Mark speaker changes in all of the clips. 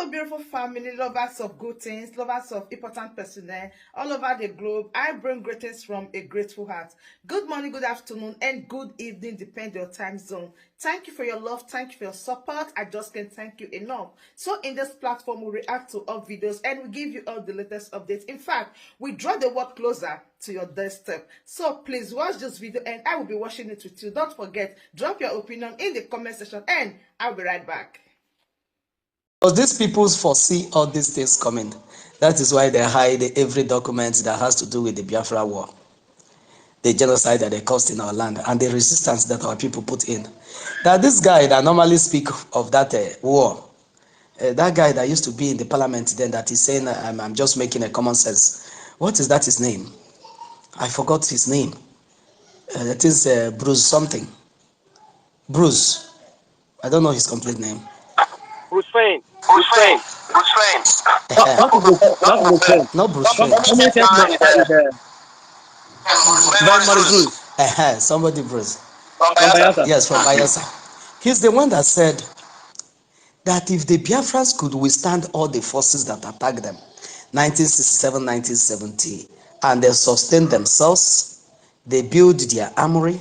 Speaker 1: Hello, beautiful family, lovers of good things, lovers of important personnel all over the globe. I bring greetings from a grateful heart. Good morning, good afternoon, and good evening, depending on your time zone. Thank you for your love. Thank you for your support. I just can't thank you enough. So in this platform, we react to all videos and we give you all the latest updates. In fact, we draw the world closer to your doorstep. So please watch this video and I will be watching it with you. Don't forget, drop your opinion in the comment section and I'll be right back.
Speaker 2: Because these people foresee all these things coming. That is why they hide every document that has to do with the Biafra war, the genocide that they caused in our land, and the resistance that our people put in. That this guy that normally speak of that war, that guy that used to be in the parliament then, that is saying, I'm just making a common sense. What is that his name? I forgot his name. That is Bruce something. Bruce. I don't know his complete name.
Speaker 3: Bruce Wayne. Bruce Wayne. Bruce Wayne. Not Bruce Wayne.
Speaker 2: Not Bruce Wayne. Somebody Bruce.
Speaker 3: From Bayelsa.
Speaker 2: Yes, from Bayelsa. He's the one that said that if the Biafrans could withstand all the forces that attacked them, 1967, 1970, and they sustained themselves, they built their armory,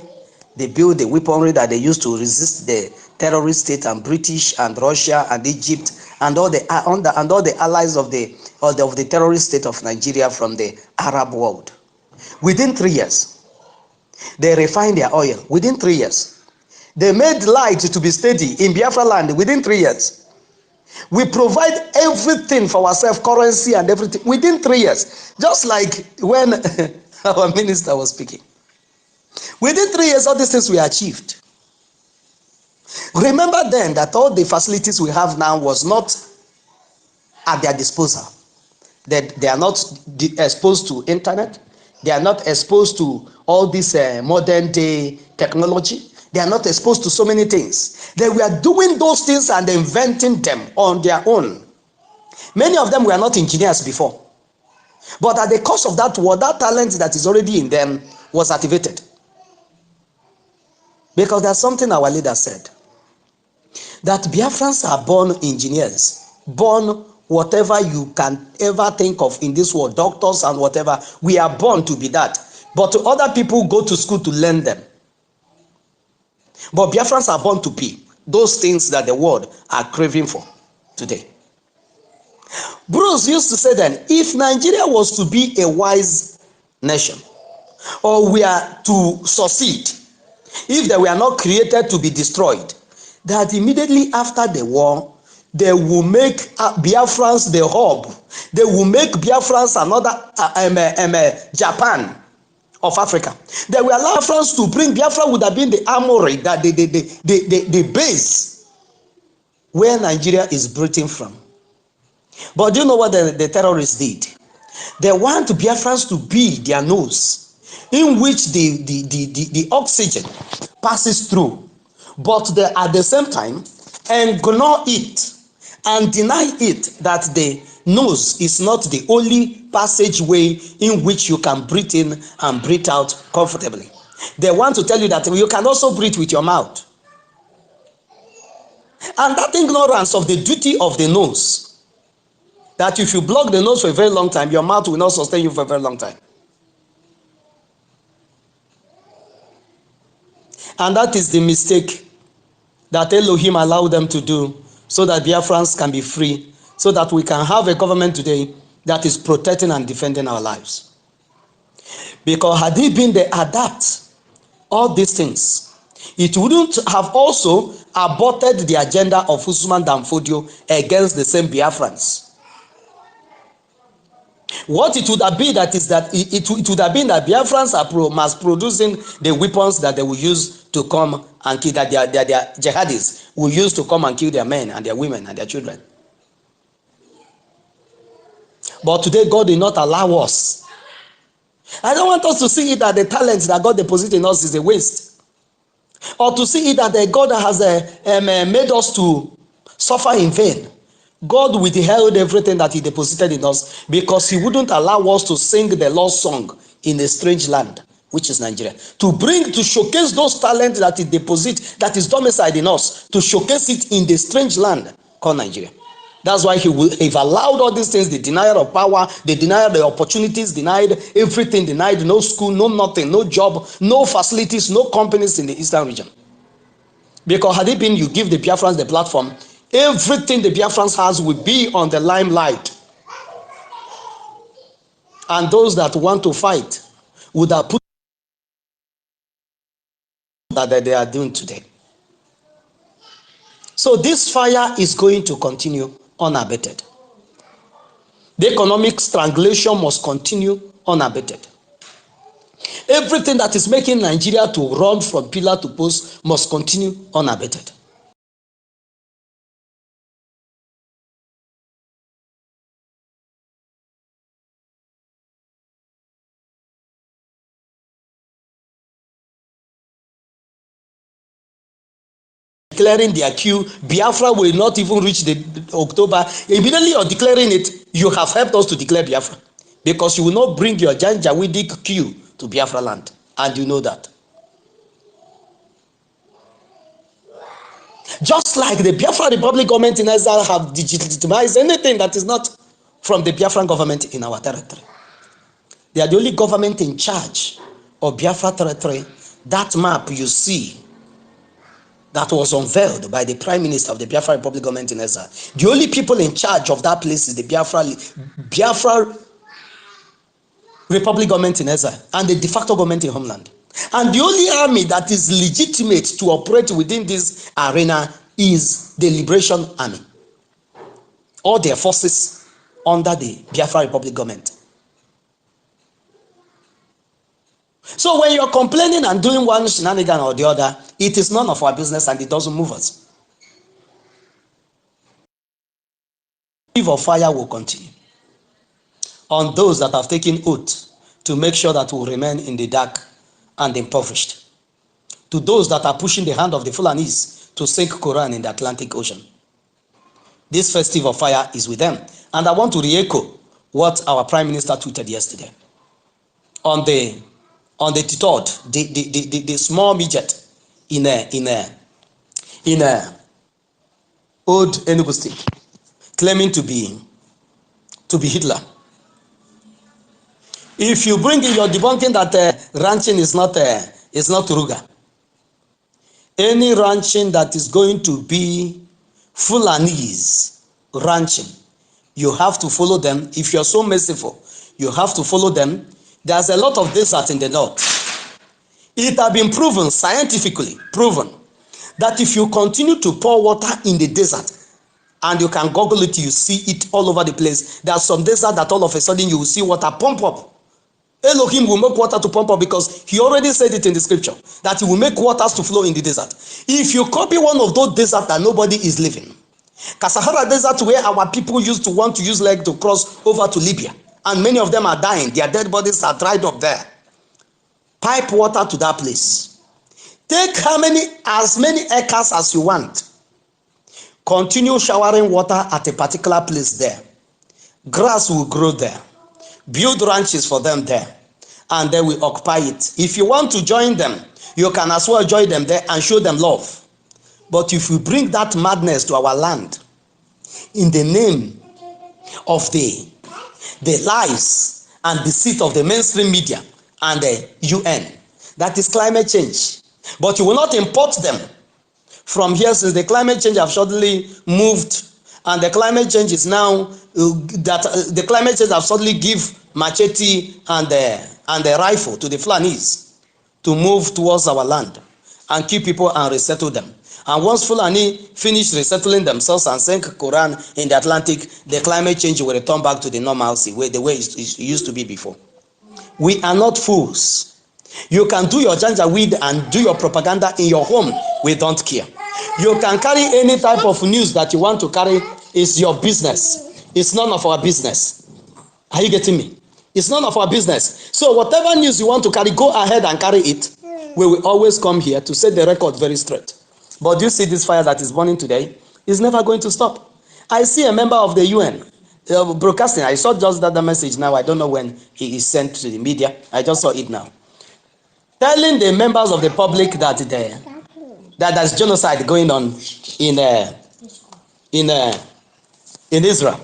Speaker 2: they built the weaponry that they used to resist the terrorist state and British and Russia and Egypt and all the allies of the terrorist state of Nigeria from the Arab world. Within 3 years, they refined their oil. Within 3 years, they made light to be steady in Biafra land. Within 3 years, we provide everything for ourselves, currency and everything. Within 3 years, just like when our minister was speaking. Within 3 years, all these things were achieved. Remember then that all the facilities we have now was not at their disposal. They are not exposed to internet. They are not exposed to all this modern day technology. They are not exposed to so many things. They were doing those things and inventing them on their own. Many of them were not engineers before. But at the cost of that war, that talent that is already in them was activated. Because there's something our leader said. That Biafrans are born engineers, born whatever you can ever think of in this world, doctors and whatever. We are born to be that. But other people go to school to learn them. But Biafrans are born to be those things that the world are craving for today. Bruce used to say then, if Nigeria was to be a wise nation, or we are to succeed, if they were not created to be destroyed, that immediately after the war, they will make Biafrans the hub. They will make Biafrans another Japan of Africa. They will allow France to bring Biafra would have been the armory, that the base where Nigeria is breathing from. But do you know what the terrorists did? They want Biafrans to be their nose, in which the oxygen passes through. But they at the same time ignore it and deny it that the nose is not the only passageway in which you can breathe in and breathe out comfortably. They want to tell you that you can also breathe with your mouth. And that ignorance of the duty of the nose, that if you block the nose for a very long time, your mouth will not sustain you for a very long time. And that is the mistake that Elohim allowed them to do, so that Biafrans can be free, so that we can have a government today that is protecting and defending our lives. Because had it been they adapt all these things, it wouldn't have also aborted the agenda of Usman Danfodio against the same Biafrans. What it would have been that is that it would have been that Biafrans are mass producing the weapons that they will use to come and kill, that their jihadis will use to come and kill their men and their women and their children. But today God did not allow us. I don't want us to see it that the talent that God deposited in us is a waste, or to see it that God has made us to suffer in vain. God withheld everything that he deposited in us because he wouldn't allow us to sing the lost song in a strange land, which is Nigeria. To showcase those talents that he deposits, that is domiciled in us, to showcase it in the strange land called Nigeria. That's why he've allowed all these things, the denial of power, the denial of the opportunities, denied everything, denied no school, no nothing, no job, no facilities, no companies in the eastern region. Because had it been you give the Biafrans the platform, everything the Biafrans has will be on the limelight. And those that want to fight would have put that they are doing today. So this fire is going to continue unabated. The economic strangulation must continue unabated. Everything that is making Nigeria to run from pillar to post must continue unabated. Declaring their queue, Biafra will not even reach the October. Immediately you're declaring it, you have helped us to declare Biafra. Because you will not bring your Janjaweedic queue to Biafra land. And you know that. Just like the Biafra Republic government in Israel have legitimized anything that is not from the Biafran government in our territory. They are the only government in charge of Biafra territory. That map you see that was unveiled by the Prime Minister of the Biafra Republic government in Israel. The only people in charge of that place is the Biafra Republic government in Israel and the de facto government in Homeland. And the only army that is legitimate to operate within this arena is the Liberation Army. All their forces under the Biafra Republic government. So when you're complaining and doing one shenanigan or the other, it is none of our business and it doesn't move us. The wave of fire will continue on those that have taken oath to make sure that we will remain in the dark and impoverished. To those that are pushing the hand of the Fulanis to sink Quran in the Atlantic Ocean. This festive of fire is with them. And I want to re-echo what our Prime Minister tweeted yesterday. On the 3rd, the small midget in old Enugu State, claiming to be Hitler. If you bring in your debunking that ranching is not Ruga, any ranching that is going to be Fulanese ranching, you have to follow them. If you're so merciful, you have to follow them. There's a lot of desert in the north. It has been proven, scientifically proven, that if you continue to pour water in the desert, and you can Google it, you see it all over the place. There's some desert that all of a sudden you will see water pump up. Elohim will make water to pump up because he already said it in the scripture that he will make waters to flow in the desert. If you copy one of those deserts that nobody is living, Kasahara desert, where our people used to want to use leg to cross over to Libya, and many of them are dying, their dead bodies are dried up there. Pipe water to that place. Take as many acres as you want. Continue showering water at a particular place there. Grass will grow there. Build ranches for them there, and they will occupy it. If you want to join them, you can as well join them there and show them love. But if we bring that madness to our land in the name of the lies and deceit of the mainstream media and the UN, that is climate change. But you will not import them from here, since the climate change have suddenly moved, and the climate change is now the climate change have suddenly give machete and the rifle to the Fulanis to move towards our land and keep people and resettle them. And once Fulani finish resettling themselves and sink Quran in the Atlantic, the climate change will return back to the normalcy, the way it used to be before. We are not fools. You can do your janjaweed and do your propaganda in your home. We don't care. You can carry any type of news that you want to carry. It's your business. It's none of our business. Are you getting me? It's none of our business. So whatever news you want to carry, go ahead and carry it. We will always come here to set the record very straight. But you see this fire that is burning today is never going to stop. I see a member of the UN broadcasting. I saw just that message now. I don't know when he is sent to the media. I just saw it now. Telling the members of the public that there's genocide going on in in Israel.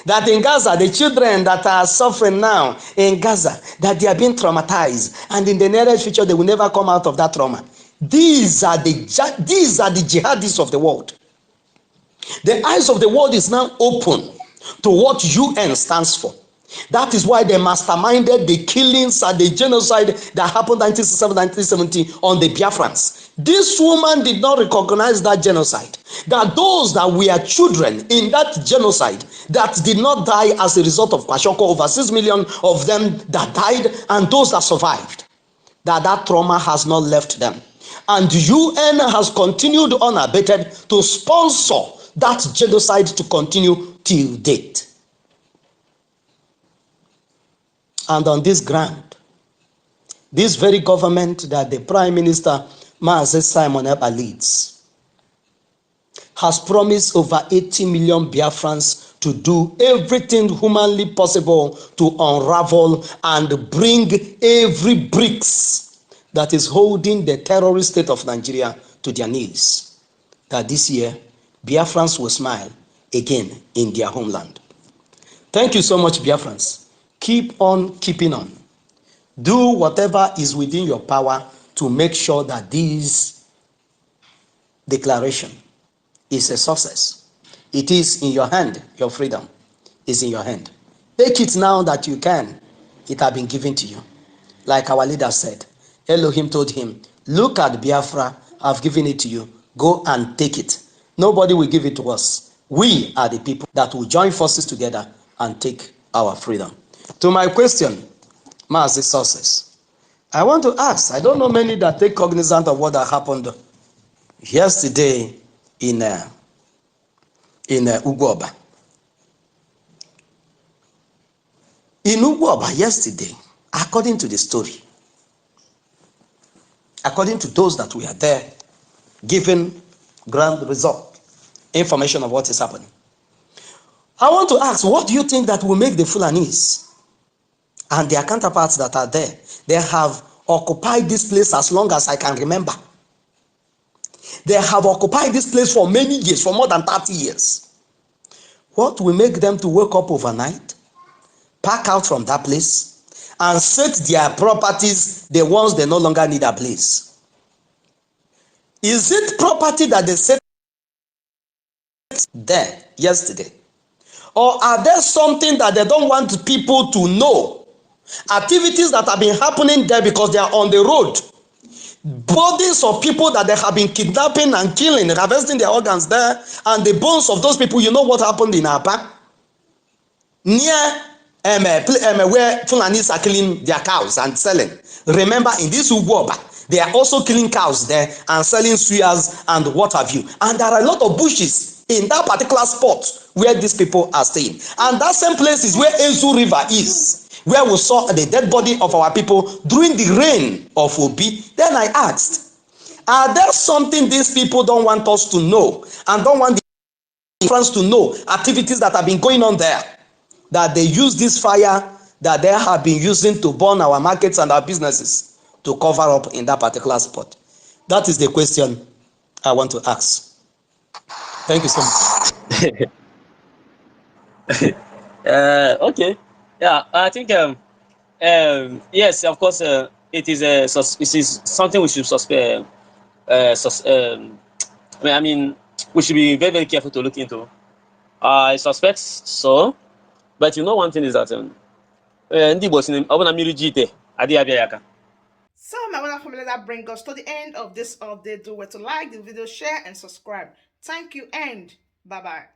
Speaker 2: That in Gaza, the children that are suffering now in Gaza, that they are being traumatized, and in the nearest future, they will never come out of that trauma. These are the jihadists of the world. The eyes of the world is now open to what UN stands for. That is why they masterminded the killings and the genocide that happened in 1967-1970 on the Biafrans. This woman did not recognize that genocide. That those that were children in that genocide that did not die as a result of Kwashoko, over 6 million of them that died, and those that survived, that trauma has not left them. And UN has continued unabated to sponsor that genocide to continue till date. And on this ground, this very government that the Prime Minister Mazi Simon Ekpa leads has promised over 80 million Biafrans to do everything humanly possible to unravel and bring every bricks that is holding the terrorist state of Nigeria to their knees. That this year, Biafrans will smile again in their homeland. Thank you so much, Biafrans. Keep on keeping on. Do whatever is within your power to make sure that this declaration is a success. It is in your hand. Your freedom is in your hand. Take it now that you can. It has been given to you. Like our leader said, Elohim told him, look at Biafra, I've given it to you. Go and take it. Nobody will give it to us. We are the people that will join forces together and take our freedom. To my question, Mazi sources, I want to ask, I don't know many that take cognizance of what happened yesterday in Ugwoba. In Ugwoba yesterday, according to the story, according to those that were there, giving ground result, information of what is happening. I want to ask, what do you think that will make the Fulanis and their counterparts that are there? They have occupied this place as long as I can remember. They have occupied this place for many years, for more than 30 years. What will make them to wake up overnight, pack out from that place, and set their properties, the ones they no longer need a place? Is it property that they set there yesterday? Or are there something that they don't want people to know? Activities that have been happening there because they are on the road. Bodies of people that they have been kidnapping and killing, harvesting their organs there, and the bones of those people. You know what happened in Apa? Near where Fulanis are killing their cows and selling. Remember, in this Ugwoba, they are also killing cows there and selling suyas and what have you. And there are a lot of bushes in that particular spot where these people are staying. And that same place is where Ezu River is, where we saw the dead body of our people during the reign of Obi. Then I asked, are there something these people don't want us to know and don't want the friends to know, activities that have been going on there, that they use this fire that they have been using to burn our markets and our businesses to cover up in that particular spot? That is the question I want to ask. Thank you so much.
Speaker 3: Okay. Yeah, I think yes, of course, it is something we should suspect. I mean, we should be very, very careful to look into. I suspect so, but you know, one thing is that
Speaker 1: So, my wonderful family, that brings us to the end of this update. Do well to like the video, share, and subscribe. Thank you, and bye bye.